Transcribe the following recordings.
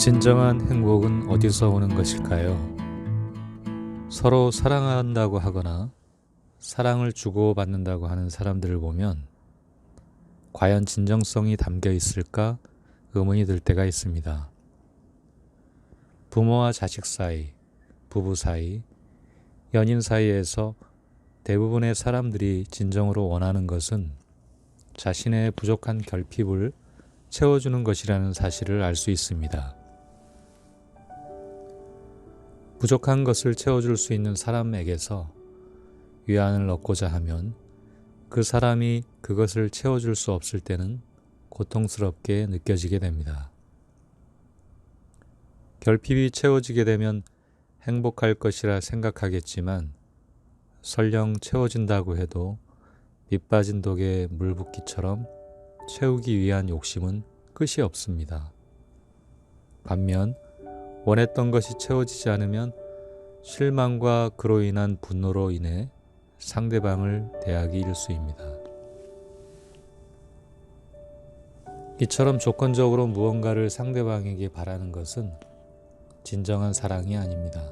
진정한 행복은 어디서 오는 것일까요? 서로 사랑한다고 하거나 사랑을 주고받는다고 하는 사람들을 보면 과연 진정성이 담겨 있을까 의문이 들 때가 있습니다. 부모와 자식 사이, 부부 사이, 연인 사이에서 대부분의 사람들이 진정으로 원하는 것은 자신의 부족한 결핍을 채워주는 것이라는 사실을 알 수 있습니다. 부족한 것을 채워줄 수 있는 사람에게서 위안을 얻고자 하면 그 사람이 그것을 채워줄 수 없을 때는 고통스럽게 느껴지게 됩니다. 결핍이 채워지게 되면 행복할 것이라 생각하겠지만 설령 채워진다고 해도 밑 빠진 독에 물 붓기처럼 채우기 위한 욕심은 끝이 없습니다. 반면 원했던 것이 채워지지 않으면 실망과 그로 인한 분노로 인해 상대방을 대하기 일쑤입니다. 이처럼 조건적으로 무언가를 상대방에게 바라는 것은 진정한 사랑이 아닙니다.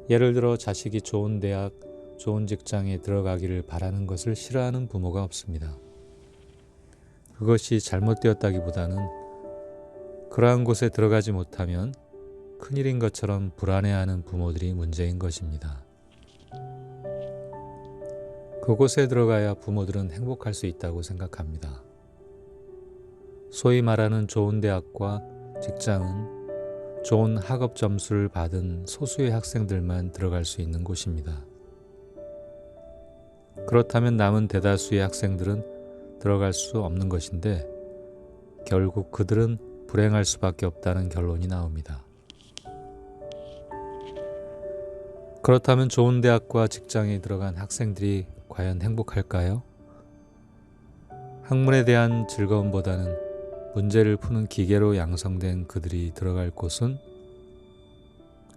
예를 들어 자식이 좋은 대학, 좋은 직장에 들어가기를 바라는 것을 싫어하는 부모가 없습니다. 그것이 잘못되었다기보다는 그러한 곳에 들어가지 못하면 큰일인 것처럼 불안해하는 부모들이 문제인 것입니다. 그곳에 들어가야 부모들은 행복할 수 있다고 생각합니다. 소위 말하는 좋은 대학과 직장은 좋은 학업 점수를 받은 소수의 학생들만 들어갈 수 있는 곳입니다. 그렇다면 남은 대다수의 학생들은 들어갈 수 없는 것인데 결국 그들은 불행할 수밖에 없다는 결론이 나옵니다. 그렇다면 좋은 대학과 직장에 들어간 학생들이 과연 행복할까요? 학문에 대한 즐거움보다는 문제를 푸는 기계로 양성된 그들이 들어갈 곳은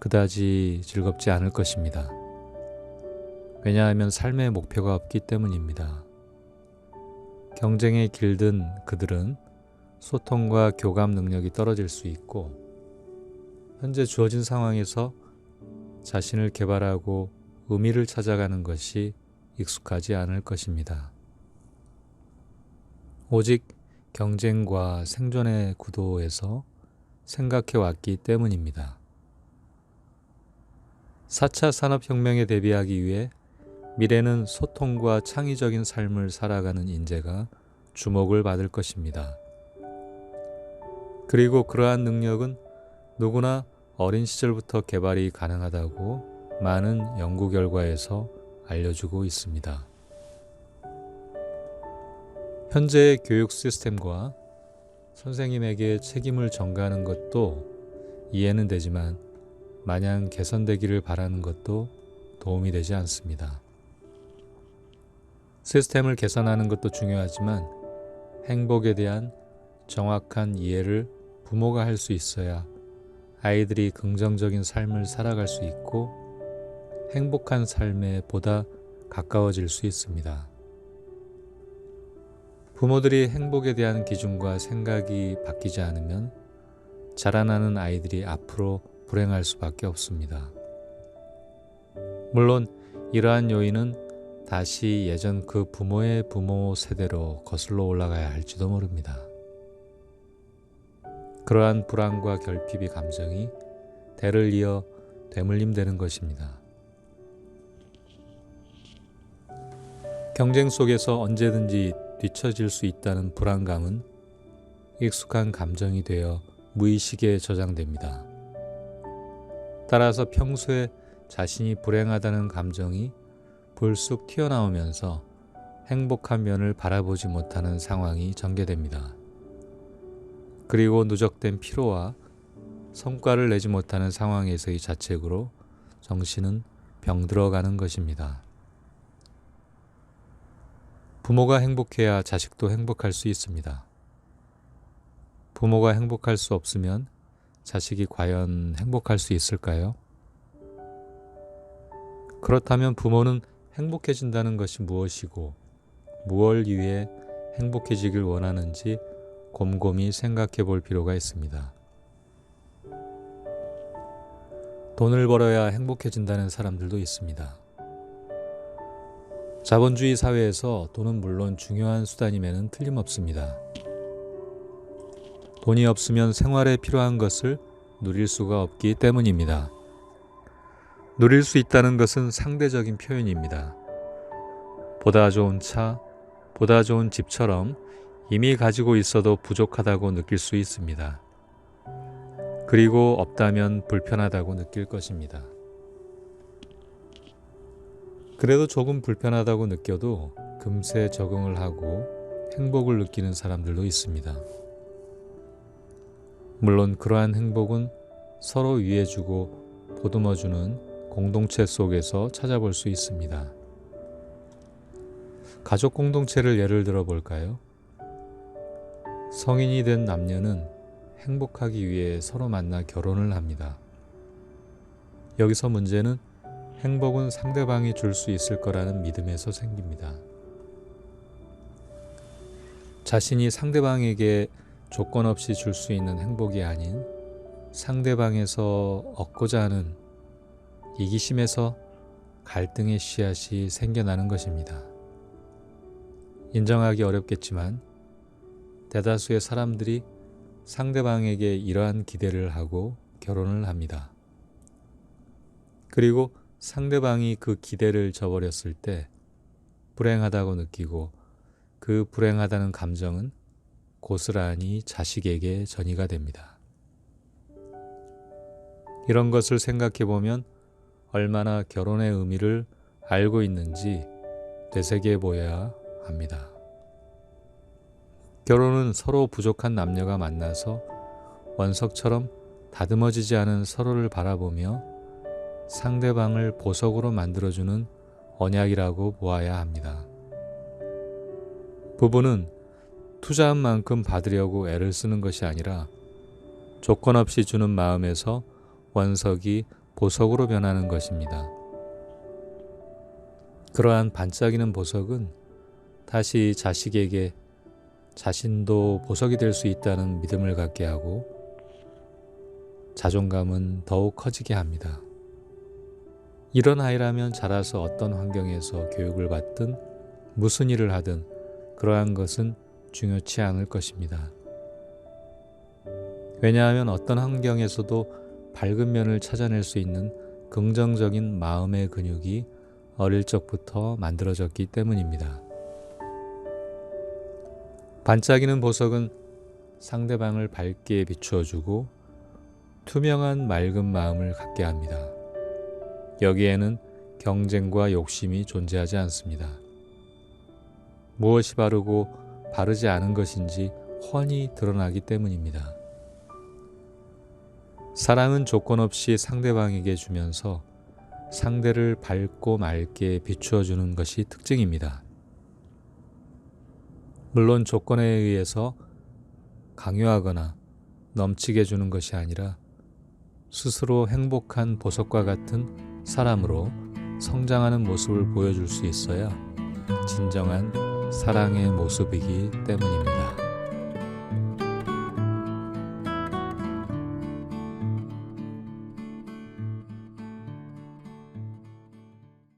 그다지 즐겁지 않을 것입니다. 왜냐하면 삶의 목표가 없기 때문입니다. 경쟁에 길든 그들은 소통과 교감 능력이 떨어질 수 있고 현재 주어진 상황에서 자신을 개발하고 의미를 찾아가는 것이 익숙하지 않을 것입니다. 오직 경쟁과 생존의 구도에서 생각해 왔기 때문입니다. 4차 산업혁명에 대비하기 위해 미래는 소통과 창의적인 삶을 살아가는 인재가 주목을 받을 것입니다. 그리고 그러한 능력은 누구나 어린 시절부터 개발이 가능하다고 많은 연구 결과에서 알려주고 있습니다. 현재의 교육 시스템과 선생님에게 책임을 전가하는 것도 이해는 되지만 마냥 개선되기를 바라는 것도 도움이 되지 않습니다. 시스템을 개선하는 것도 중요하지만 행복에 대한 정확한 이해를 부모가 할 수 있어야 아이들이 긍정적인 삶을 살아갈 수 있고 행복한 삶에 보다 가까워질 수 있습니다. 부모들이 행복에 대한 기준과 생각이 바뀌지 않으면 자라나는 아이들이 앞으로 불행할 수밖에 없습니다. 물론 이러한 요인은 다시 예전 그 부모의 부모 세대로 거슬러 올라가야 할지도 모릅니다. 그러한 불안과 결핍의 감정이 대를 이어 되물림되는 것입니다. 경쟁 속에서 언제든지 뒤처질 수 있다는 불안감은 익숙한 감정이 되어 무의식에 저장됩니다. 따라서 평소에 자신이 불행하다는 감정이 불쑥 튀어나오면서 행복한 면을 바라보지 못하는 상황이 전개됩니다. 그리고 누적된 피로와 성과를 내지 못하는 상황에서의 자책으로 정신은 병들어가는 것입니다. 부모가 행복해야 자식도 행복할 수 있습니다. 부모가 행복할 수 없으면 자식이 과연 행복할 수 있을까요? 그렇다면 부모는 행복해진다는 것이 무엇이고 무엇을 위해 행복해지길 원하는지 곰곰이 생각해 볼 필요가 있습니다. 돈을 벌어야 행복해진다는 사람들도 있습니다. 자본주의 사회에서 돈은 물론 중요한 수단임에는 틀림없습니다. 돈이 없으면 생활에 필요한 것을 누릴 수가 없기 때문입니다. 누릴 수 있다는 것은 상대적인 표현입니다. 보다 좋은 차, 보다 좋은 집처럼 이미 가지고 있어도 부족하다고 느낄 수 있습니다. 그리고 없다면 불편하다고 느낄 것입니다. 그래도 조금 불편하다고 느껴도 금세 적응을 하고 행복을 느끼는 사람들도 있습니다. 물론 그러한 행복은 서로 위해주고 보듬어주는 공동체 속에서 찾아볼 수 있습니다. 가족 공동체를 예를 들어 볼까요? 성인이 된 남녀는 행복하기 위해 서로 만나 결혼을 합니다. 여기서 문제는 행복은 상대방이 줄 수 있을 거라는 믿음에서 생깁니다. 자신이 상대방에게 조건 없이 줄 수 있는 행복이 아닌 상대방에서 얻고자 하는 이기심에서 갈등의 씨앗이 생겨나는 것입니다. 인정하기 어렵겠지만 대다수의 사람들이 상대방에게 이러한 기대를 하고 결혼을 합니다. 그리고 상대방이 그 기대를 저버렸을 때 불행하다고 느끼고 그 불행하다는 감정은 고스란히 자식에게 전이가 됩니다. 이런 것을 생각해 보면 얼마나 결혼의 의미를 알고 있는지 되새겨 보여야 합니다. 결혼은 서로 부족한 남녀가 만나서 원석처럼 다듬어지지 않은 서로를 바라보며 상대방을 보석으로 만들어주는 언약이라고 보아야 합니다. 부부는 투자한 만큼 받으려고 애를 쓰는 것이 아니라 조건 없이 주는 마음에서 원석이 보석으로 변하는 것입니다. 그러한 반짝이는 보석은 다시 자식에게 자신도 보석이 될 수 있다는 믿음을 갖게 하고 자존감은 더욱 커지게 합니다. 이런 아이라면 자라서 어떤 환경에서 교육을 받든 무슨 일을 하든 그러한 것은 중요치 않을 것입니다. 왜냐하면 어떤 환경에서도 밝은 면을 찾아낼 수 있는 긍정적인 마음의 근육이 어릴 적부터 만들어졌기 때문입니다. 반짝이는 보석은 상대방을 밝게 비추어주고 투명한 맑은 마음을 갖게 합니다. 여기에는 경쟁과 욕심이 존재하지 않습니다. 무엇이 바르고 바르지 않은 것인지 훤히 드러나기 때문입니다. 사랑은 조건 없이 상대방에게 주면서 상대를 밝고 맑게 비추어주는 것이 특징입니다. 물론 조건에 의해서 강요하거나 넘치게 주는 것이 아니라 스스로 행복한 보석과 같은 사람으로 성장하는 모습을 보여줄 수 있어야 진정한 사랑의 모습이기 때문입니다.